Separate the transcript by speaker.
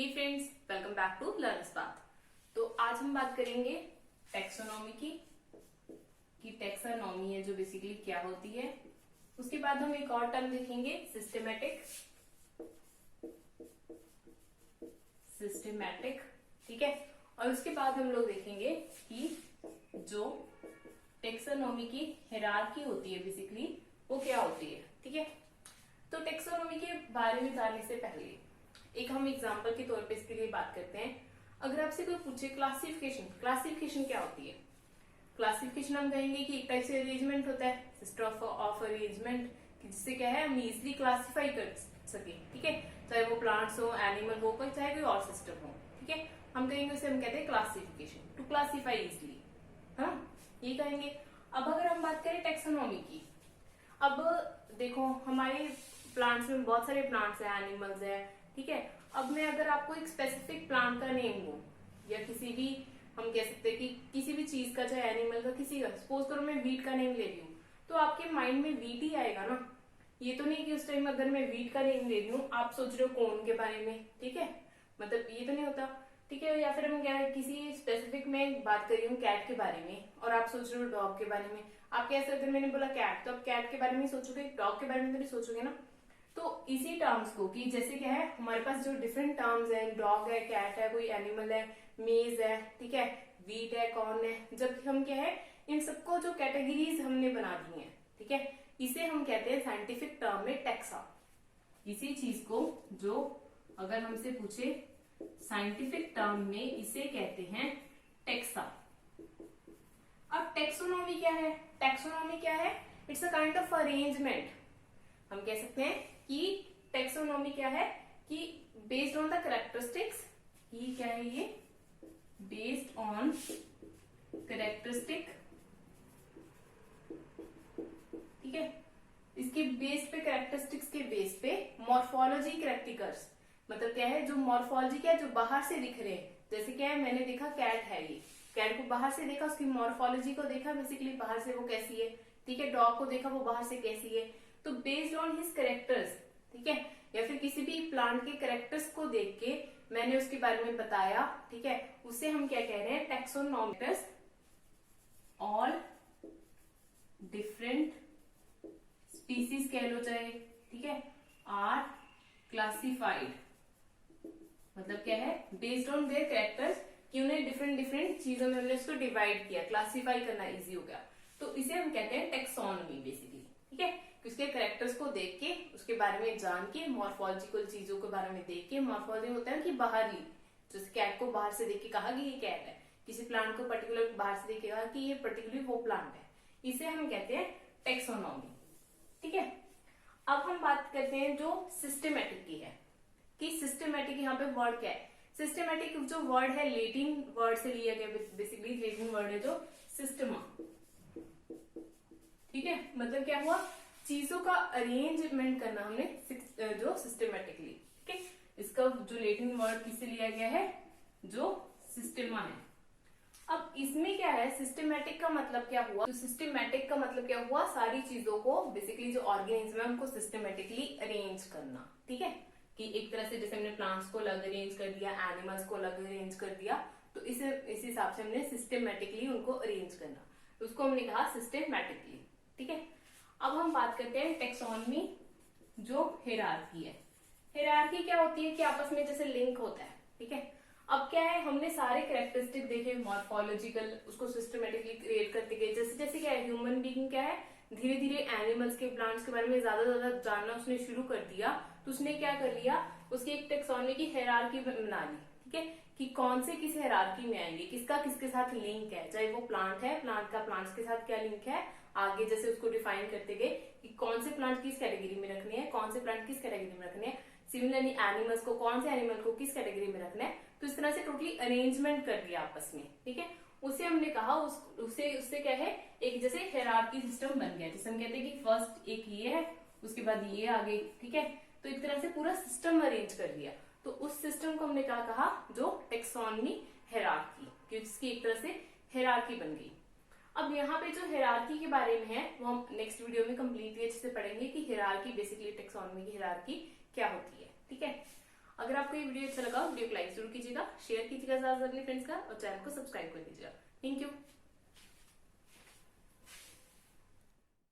Speaker 1: Hey friends, welcome back to learners path. तो आज हम बात करेंगे टैक्सोनॉमी की कि टैक्सोनॉमी है जो बेसिकली क्या होती है। उसके बाद हम एक और टर्म देखेंगे सिस्टेमेटिक। ठीक है। और उसके बाद हम लोग देखेंगे कि जो टैक्सोनॉमी की हायरार्की होती है बेसिकली वो क्या होती है। ठीक है। तो टैक्सोनॉमी के बारे में जानने से पहले एक हम एग्जांपल के तौर पे इसके लिए बात करते हैं। अगर आपसे कोई पूछे क्लासिफिकेशन क्या होती है। क्लासिफिकेशन हम कहेंगे कि एक टाइप से अरेंजमेंट होता है, सिस्टम ऑफ अरेंजमेंट, जिससे क्या है हम इजिली क्लासिफाई कर सके। ठीक है। चाहे वो प्लांट्स हो, एनिमल हो, कोई चाहे कोई और सिस्टम हो। ठीक है। हम कहेंगे उसे हम कहते हैं क्लासिफिकेशन, टू क्लासिफाई इजिली। हाँ, ये कहेंगे। अब अगर हम बात करें टैक्सोनॉमी की, अब देखो हमारे प्लांट्स में बहुत सारे प्लांट्स हैं, एनिमल्स हैं। ठीक है। अब मैं अगर आपको एक स्पेसिफिक प्लांट का नेम दूं या किसी भी, हम कह सकते हैं कि किसी भी चीज का, चाहे एनिमल का, किसी का, सपोज करो मैं वीट का नेम ले रही हूँ तो आपके माइंड में वीट ही आएगा ना। ये तो नहीं कि उस टाइम अगर मैं वीट का नेम ले रही हूँ आप सोच रहे हो कौन के बारे में। ठीक है। मतलब ये तो नहीं होता। ठीक है। या फिर हम क्या है, किसी स्पेसिफिक में बात कर रही हूँ कैट के बारे में और आप सोच रहे हो डॉग के बारे में। आप कैसे, अगर मैंने बोला कैट तो आप कैट के बारे में सोचोगे, डॉग के बारे में तो नहीं सोचोगे ना। तो इसी टर्म्स को कि जैसे क्या है हमारे पास जो डिफरेंट टर्म्स हैं, डॉग है, कैट है, कोई एनिमल है, मेज है, ठीक है, वीट है, कॉर्न है, जब हम क्या है इन सबको जो कैटेगरीज हमने बना दी हैं, ठीक है, इसे हम कहते हैं साइंटिफिक टर्म में टैक्सा। इसी चीज को जो अगर हमसे पूछे साइंटिफिक टर्म में इसे कहते हैं टैक्सा। अब टैक्सोनॉमी क्या है? टैक्सोनॉमी क्या है? It's a kind of arrangement. हम कह सकते हैं कि टैक्सोनॉमी क्या है कि बेस्ड ऑन द कैरेक्टरिस्टिक्स, ये क्या है, ये बेस्ड ऑन कैरेक्टरिस्टिक। ठीक है। इसके बेस पे, कैरेक्टरिस्टिक्स के बेस पे मॉर्फोलॉजी कैरेक्टर्स, मतलब क्या है जो मॉर्फोलॉजी क्या है जो बाहर से दिख रहे हैं। जैसे क्या है, मैंने देखा कैट है, ये कैट को बाहर से देखा, उसकी मॉर्फोलॉजी को देखा बेसिकली बाहर से वो कैसी है। ठीक है। डॉग को देखा वो बाहर से कैसी है। तो बेस्ड ऑन हिज कैरेक्टर्स, ठीक है, या फिर किसी भी प्लांट के कैरेक्टर्स को देख के मैंने उसके बारे में बताया। ठीक है। उसे हम क्या कह रहे हैं? टैक्सोनॉमिकस। ऑल डिफरेंट स्पीसीज कह लो चाहे, ठीक है, आर क्लासिफाइड। मतलब क्या है, बेस्ड ऑन देयर कैरेक्टर्स कि उन्हें डिफरेंट डिफरेंट चीजों में हमने उसको डिवाइड किया, क्लासिफाई करना इजी हो गया। तो इसे हम कहते हैं टैक्सोनॉमी बेसिकली। ठीक है। उसके कैरेक्टर्स को देख के, उसके बारे में जान के, मॉर्फोलॉजिकल चीजों के बारे में देख के, मॉर्फोलॉजी होता है कि बाहर ही, जैसे कैट को बाहर से देख के कहा कि ये कैट है, किसी प्लांट को पर्टिकुलर बाहर से देख के कहा कि ये पर्टिकुलर वो प्लांट है, इसे हम कहते हैं टैक्सोनॉमी। ठीक है। अब हम बात करते हैं जो सिस्टमेटिक की है कि सिस्टमेटिक यहाँ पे वर्ड क्या है। सिस्टमेटिक जो वर्ड है लेटिन वर्ड से लिया गया, बेसिकली लेटिन वर्ड है जो सिस्टमा। ठीक है। मतलब क्या हुआ, चीजों का अरेंजमेंट करना हमने जो सिस्टमेटिकली। ठीक है। इसका जो लेटिन वर्ड किससे लिया गया है, जो सिस्टेमा है। अब इसमें क्या है, सिस्टमेटिक का मतलब क्या हुआ, तो सिस्टमेटिक का मतलब क्या हुआ, सारी चीजों को बेसिकली जो ऑर्गेनिज्म है उनको सिस्टमेटिकली अरेंज करना। ठीक है। कि एक तरह से जैसे हमने प्लांट्स को अलग अरेंज कर दिया, एनिमल्स को अलग अरेंज कर दिया, तो इस हिसाब से हमने सिस्टमेटिकली उनको अरेंज करना, तो उसको हमने कहा सिस्टमेटिकली। ठीक है। अब हम बात करते हैं टैक्सोनॉमी जो हायरार्की है। हायरार्की क्या होती है कि आपस में जैसे लिंक होता है। ठीक है। अब क्या है, हमने सारे कैरेक्टरिस्टिक देखे मॉर्फोलॉजिकल, उसको सिस्टमेटिकली क्रिएट करते गए। जैसे जैसे क्या है, ह्यूमन बीइंग क्या है, धीरे धीरे एनिमल्स के, प्लांट्स के बारे में ज्यादा ज्यादा जानना उसने शुरू कर दिया, तो उसने क्या कर लिया, उसकी एक टैक्सोनॉमी की हायरार्की बना ली। ठीक है। कि कौन से किस हायरार्की में आएंगे, किसका किसके साथ लिंक है, चाहे वो प्लांट है, प्लांट का प्लांट्स के साथ क्या लिंक है, आगे जैसे उसको डिफाइन करते गए कि कौन से प्लांट किस कैटेगरी में रखने हैं, कौन से प्लांट किस कैटेगरी में रखने हैं। सिमिलरली एनिमल्स को, कौन से एनिमल को किस कैटेगरी में रखना है। तो इस तरह से टोटली अरेंजमेंट कर दिया आपस में। ठीक है। उसे हमने कहा उससे क्या है, एक जैसे हायरार्की सिस्टम बन गया, जैसे हम कहते हैं कि फर्स्ट एक ये है, उसके बाद ये आगे। ठीक है। तो एक तरह से पूरा सिस्टम अरेंज कर दिया, तो उस सिस्टम को हमने क्या कहा, जो टैक्सोनॉमी हायरार्की, जिसकी एक तरह से हायरार्की बन गई। अब यहाँ पे जो हायरार्की के बारे में है वो हम नेक्स्ट वीडियो में कंप्लीटली अच्छे से पढ़ेंगे कि हायरार्की बेसिकली टैक्सोनॉमी की हायरार्की क्या होती है। ठीक है। अगर आपको ये वीडियो अच्छा लगा, वीडियो को लाइक जरूर कीजिएगा, शेयर कीजिएगा ज्यादा अपने फ्रेंड्स का और चैनल को सब्सक्राइब कर दीजिएगा। Thank you.